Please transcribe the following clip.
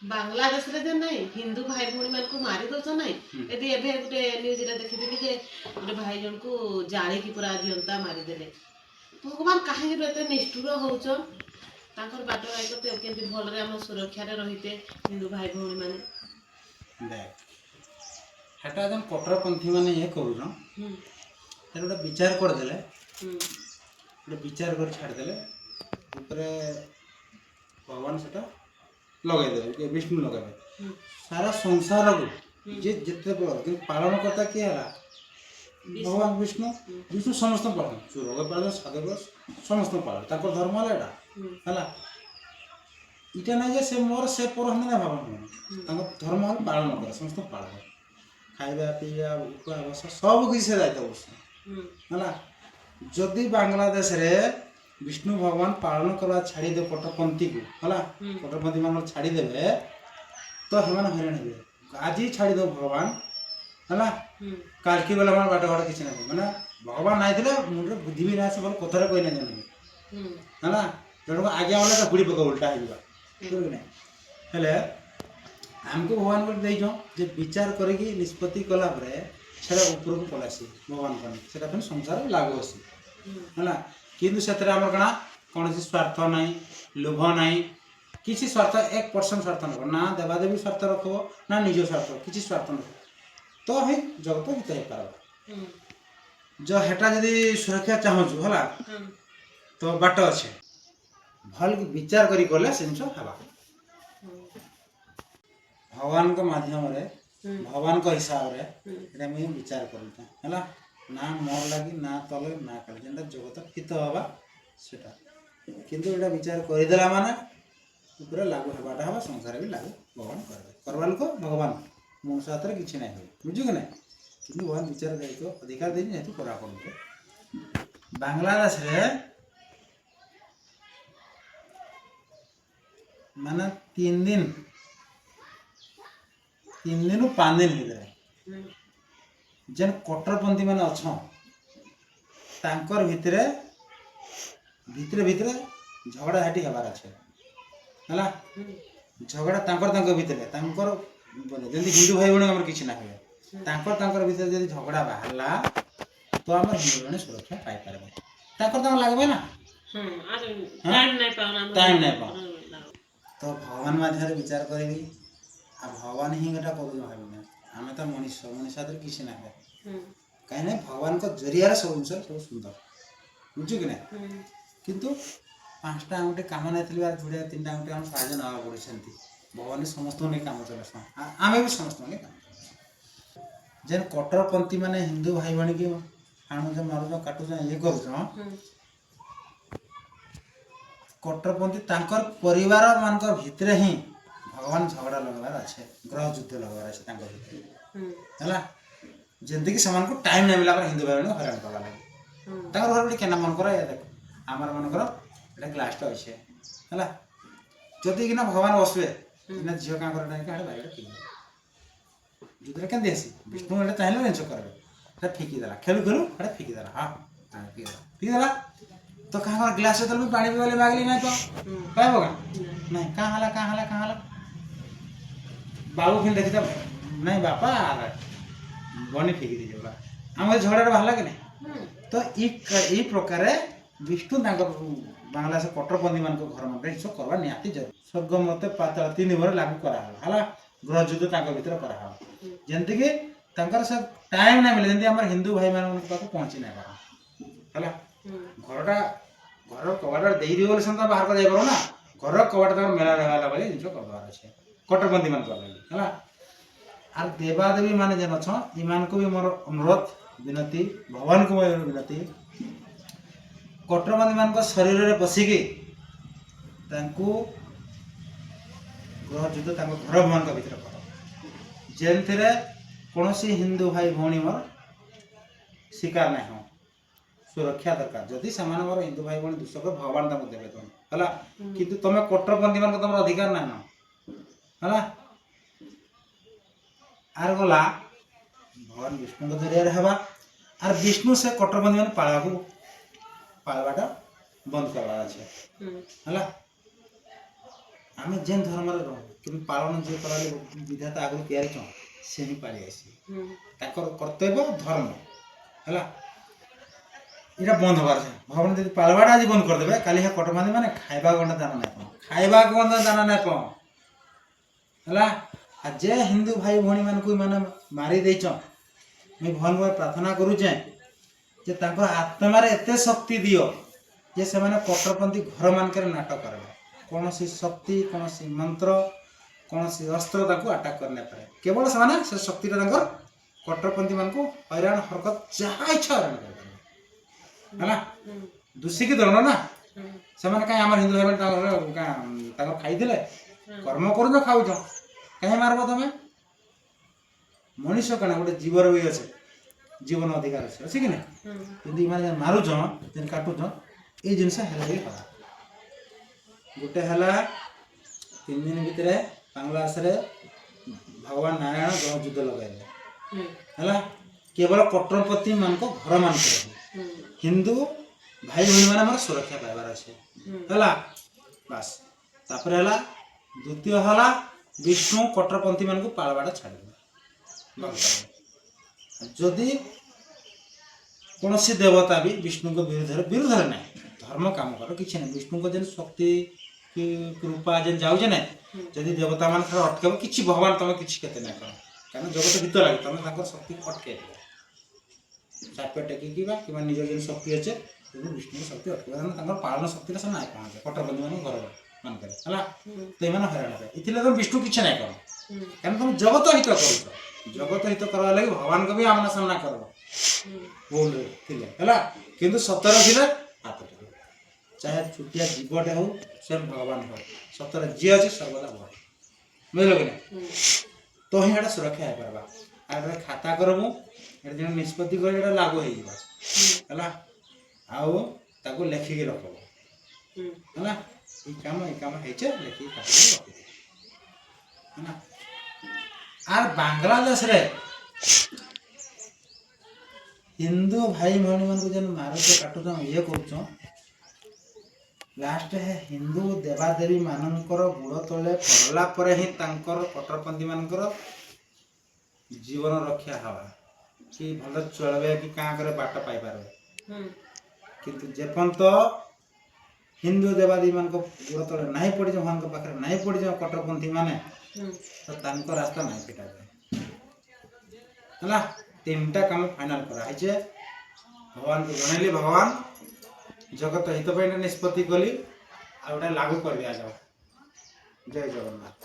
बांग्लादेश रे जे नहीं हिंदू भाई भौणी मान को मारी दो नहीं यदि एबे गुटे न्यूज रे देखिथिली जे गुटे भाई जन को जाली की पूरा जियंता मारी देले भगवान काहे एते निष्ठुर होउछन तांकर बाट भाई को केंति भल रे हम सुरक्षा रे रहिते हिंदू भाई भौणी माने देख हेटा जन कट्टरपंथी माने ये करूछन तर गोटे विचार कर देले गोटे विचार कर छाड़ देले ऊपर भगवान सेटा लगे देवे विष्णु लगे सारा संसार को जे जिते पालन करता किए है भगवान विष्णु विष्णु समस्त पालन चोर पालन साधु समस्त पालन ताको धर्म है एटा इटा ना जे से मोर से पर हम ना भावन ताको धर्म है पालन कर समस्त पालन खाइबा पीबा भूखा बसा सब किसी से दायित्व बस है जदि बांग्लादेश रे विष्णु भगवान पालन करवा छाड़ी दे कट्टरपंथी को है कट्टरपंथी मान छाड़ी देवे तो हेमान हईराण हे आज ही छाड़ी दो भगवान है काल की बेला बाट घाट किसी ना मैंने भगवान नाई मुंडे बुद्धि भी ना भल कथार कही ना जान है जन को आगे वाला गुड़ी पक उल्टा है आमको भगवान को देज विचार करी निष्पत्ति कलापर से ऊपर को पलासी भगवान से संसार लागू आसी है किंतु से कणा कौन स्वार्थ ना लोभ ना किसी स्वार्थ 1% स्वार्थ रख ना देवादेवी स्वार्थ रख ना निज स्वार्थ किसी स्वार्थ न तो ही जगत हित हो पार जो हेटा जदि सुरक्षा चाहूँ है तो बाट अच्छे भल विचार करी गले से जिन है भगवान के माध्यम भगवान के हिसाब से मुझे विचार कर ना मोर लगी ना तले ना कले जेनटा जगत हित हवा सेटा किंतु एटा विचार करदेला माने पूरा लागू हेबाटा हवा संसार भी लागू भगवान करबे करवा लोक भगवान मनुष्य हाथ किसी ना हो बुझु कि ना किंतु भगवान विचार दायित्व अधिकार देनी जेहेतु करा पड़े बांग्लादेश रे माने 3 दिन 5 दिन भितर जेन कट्टरपंथी मैंने अच्छा तांकर भितरे भितरे भितरे झगड़ा झाटी हबार अच्छे है झगड़ा तांकर भितरे तांकर जल्दी हिंदू भाई भौणी आम किसी ना हुए तांकर भितर जब झगड़ा बाहरला तो आम हिंदू भाई सुरक्षा पाई पारे लगे ना टाइम नहीं पाओ तो भगवान मध्य विचार करी भगवान ही गोटा कर भाई आम तो मनुष्य मनुष्य हाथ किसी ना हुए कहीं भगवान को जरिया सब जिन सब सुंदर बुझु कि ना किंतु 5टा आंगुठी काम नहीं जोड़िया 3टा आंगुठी आम साहय ना पड़े भगवान समस्त काम चलास आम भी समस्त काम जेन कट्टरपंथी माने हिंदू भाई भाई की आणुच मारुच काटुच ये कर कट्टरपंथी तांकर परिवार मान भितर ही भगवान झगड़ा लगवार अच्छे ग्रह युद्ध लगवार अच्छे है जमीक से टाइम नहीं मिला हिंदू भाई भाई हरान करवा लगे घर गोटे केना मन कर देख आमर मनकर ग्लास अच्छे है जदि कि भगवान बसवे झील क्या कर बाइक जुद्ध के विष्णु एटा चाहिए जिन करेंगे फिकिदेला खेलु खेलु फिकिदेला हाँ फिकिदेला तो कहाँ ग्लास भी पानी पीवा मागली ना तो पाइब क्या नहीं कहाँ बाबू फिर देखी नहीं बापा बनी फिकी दीजिए आम झगड़ा बाहर कि नहीं तो ये प्रकार विष्णु बांग्लादेश कट्टरपंथी मान घर मन सब करवा निहाती जरूर स्वर्ग मत पाताल 3 भर लागू करा गृह युद्ध भर करा जमीक सब टाइम ना मिले जमी आम हिंदू भाई मान पहुँची ना पार घरटा घर कबाटा दे बोले से बाहर कर जापर ना घर कबाटा मेला रहा भाई जिन करवार अच्छे कट्टरपंथी मान है आर देवादेवी माने जेन अच्छा ईमान को भी मोर अनुरोध विनती भगवान को मोर विनती कट्टरपंथी मान शरीर में पशिकी ग्रह युद्ध घर मान भर कर जेन कौन हिंदू भाई भौणी मोर शिकार नहीं हो सुरक्षा दरकार जदि से मोर हिंदू भाई भौणी दुष्क भगवान देवे तुम है कि तुम कट्टरपंथी मान तुम अधिकार ना है आर गला भगवान विष्णु जरिया हवा आर विष्णु से कट्टरपंथी मैंने पालवाटा बंद करवा अच्छे है ଆମେ ଯେନ୍ ଧର୍ମରେ ରହୁ କିନ୍ତୁ ପାଳନ ଯିଏ କରାଲେ ବିଧାତା ଆଗରୁ ତିଆରି କଣ ସେ ହିଁ ପାଳି ଆସି ତାଙ୍କର କର୍ତ୍ତବ୍ୟ ଧର୍ମ ହେଲା ଏଇଟା ବନ୍ଦ ହବାର ଅଛି ଭଗବାନ ଯଦି ପାଳବାଟା ଆଜି ବନ୍ଦ କରିଦେବେ କାଲି ହେ କଟମାନ୍ଦି ମାନେ ଖାଇବା ଗଣ୍ଡା ଦାନା ନାଇଁ କ'ଣ ଖାଇବା ଗଣ୍ଡା ଦାନା ନାଇଁ କ'ଣ ହେଲା আর যে হিন্দু ভাই ভଉଣୀ ମାନଙ୍କୁ ମାନେ ମାରି ଦେଇଛନ୍ ମୁଇଁ ଭଲ ଭାବେ ପ୍ରାର୍ଥନା କରୁଛେଁ ଯେ ତାଙ୍କର ଆତ୍ମାରେ ଏତେ ଶକ୍ତି ଦିଅ ଯେ ସେମାନେ କଟ୍ଟରପନ୍ଥୀ ଘରମାନଙ୍କରେ ନାଟ କରିବେ କୌଣସି ଶକ୍ତି କୌଣସି ମନ୍ତ୍ର କୌଣସି ଅସ୍ତ୍ର ତାଙ୍କୁ ଆଟାକ୍ କରି ନାଇପାରେ କେବଳ ସେମାନେ ସେ ଶକ୍ତିଟା ତାଙ୍କର କଟ୍ଟରପନ୍ଥୀ ମାନଙ୍କୁ ହଇରାଣ ହରକତ ଯାହା ଇଚ୍ଛା ହଇରାଣ କରିପାରିବେ ହେଲା ଦୂଷିକି ଦଣ୍ଡ ନା ସେମାନେ କାହିଁ ଆମର ହିନ୍ଦୁ ଭାଇ ତାଙ୍କର ଖାଇଥିଲେ କର୍ମ କରୁଛ ଖାଉଛ କାହିଁ ମାରବ ତମେ ମଣିଷ କାଣା ଗୋଟେ ଜୀବର ବି ଅଛି ଜୀବନ ଅଧିକାର ଅଛି କି ନା କିନ୍ତୁ ଏମାନେ ଯେନ୍ ମାରୁଛ ଯେନ୍ କାଟୁଛ ଏଇ ଜିନିଷ ହେଲା ହିଁ ଖରାପ ଗୋଟେ ହେଲା 3 ଦିନ ଭିତରେ ବାଂଲାଦେଶରେ ଭଗବାନ ନାରାୟଣ ଗ୍ରହ ଯୁଦ୍ଧ ଲଗାଇଲେ ହେଲା କେବଳ କଟ୍ଟରପନ୍ଥୀ ମାନଙ୍କ ଘର ମାନଙ୍କରେ ହିନ୍ଦୁ ଭାଇ ଭଉଣୀ ମାନେ ଆମର ସୁରକ୍ଷା ପାଇବାର ଅଛି ହେଲା ବାସ୍ ତାପରେ ହେଲା ଦ୍ୱିତୀୟ ହେଲା ବିଷ୍ଣୁ କଟ୍ଟରପନ୍ଥୀ ମାନଙ୍କୁ ପାଳବାଟା ଛାଡ଼ିଦେବେ ଯଦି କୌଣସି ଦେବତା ବି ବିଷ୍ଣୁଙ୍କ ବିରୁଦ୍ଧରେ ନାହିଁ ଧର୍ମ କାମ କର କିଛି ନାହିଁ ବିଷ୍ଣୁଙ୍କ ଯେନ୍ ଶକ୍ତି କି କୃପା ଯେନ୍ ଯାଉଛେ ନାଇଁ ଯଦି ଦେବତା ମାନେ ଥରେ ଅଟକେବ କିଛି ଭଗବାନ ତମେ କିଛି କେତେ ନାଇଁ କର କାରଣ ଜଗତ ଗୀତ ଲାଗେ ତମେ ତାଙ୍କର ଶକ୍ତି ଅଟକେଇ ଦେବ ଚାପେ ଟେକିକି ବା କିମ୍ବା ନିଜର ଯେନ୍ ଶକ୍ତି ଅଛି ଯଦି ବିଷ୍ଣୁଙ୍କ ଶକ୍ତି ଅଟକେଇବ କାରଣ ତାଙ୍କର ପାଳନ ଶକ୍ତିଟା ସେ ନାଇଁ ପହଞ୍ଚେ କଟ୍ଟରପନ୍ଥୀ ମାନଙ୍କ ଘର ମାନଙ୍କରେ ହେଲା ତ ଏମାନେ ହଇରାଣ ହେବେ ଏଥିଲାଗି ତମେ ବିଷ୍ଣୁ କିଛି ନାଇଁ କର କାରଣ ତମେ ଜଗତ ହିତ କରୁଛ ଜଗତ ହିତ କରିବା ଲାଗି ଭଗବାନଙ୍କୁ ବି ଆମନା ସାମ୍ନା କରବ ଭୁଲରେ ଥିଲେ ହେଲା କିନ୍ତୁ ସତରେ ଥିଲେ ହାତ ଟେକିବ ଚାହେ ଛୋଟିଆ ଜୀବଟେ ହଉ ସେ ଭଗବାନ ହଉ ସତରେ ଯିଏ ଅଛି ସର୍ବଦା ଭଲ ବୁଝିଲ କି ନା ତ ହିଁ ଏଇଟା ସୁରକ୍ଷା ହେଇପାରିବା ଆଉ ଏଇଟା ଖାତା କରବୁ ଏଇଟା ଯେନ୍ ନିଷ୍ପତ୍ତି କରି ଏଇଟା ଲାଗୁ ହେଇଯିବା ହେଲା ଆଉ ତାକୁ ଲେଖିକି ରଖବ ହେଲା এই কাম হয়েছে লেখি কাটিকি রখিদি না আর বাংলাদেশরে হিন্দু ভাই ভଉଣୀ ମାନଙ୍କୁ ଯେନ୍ ମାରୁଛ କାଟୁଛ ଇଏ କରୁଛ ଲାଷ୍ଟ ହିନ୍ଦୁ ଦେବାଦେବୀ ମାନଙ୍କର ଗୋଡ଼ ତଳେ ପଡ଼ିଲା ପରେ ହିଁ ତାଙ୍କର କଟ୍ଟରପନ୍ଥୀ ମାନଙ୍କର ଜୀବନ ରକ୍ଷା ହେବା କି ଭଲ ଚଳିବେ କି କାଁ করে ବାଟ ପାଇପାରିବେ କିନ୍ତୁ ଯେପର୍ଯ୍ୟନ୍ତ ହିନ୍ଦୁ ଦେବାଦେବୀ ମାନଙ୍କ ଗୋଡ଼ ତଳେ ନାହିଁ ପଡ଼ିଛ ଭଗବାନଙ୍କ ପାଖରେ ନାହିଁ ପଡ଼ିଛ କଟ୍ଟରପନ୍ଥୀ ମାନେ ତ ତାଙ୍କ ରାସ୍ତା ନାହିଁ ଫିଟାଯାଏ ହେଲା 3ଟା କାମ ଫାଇନାଲ କରାହେଇছে ଭଗବାନଙ୍କୁ ଜଣେଇଲି ଭଗବାନ ଜଗତ ହିତ ପାଇଁ ନିଷ୍ପତ୍ତି କଲି ଆଉ ଏଇଟା ଲାଗୁ କରିଦିଆଯାଉ ଜୟ ଜଗନ୍ନାଥ।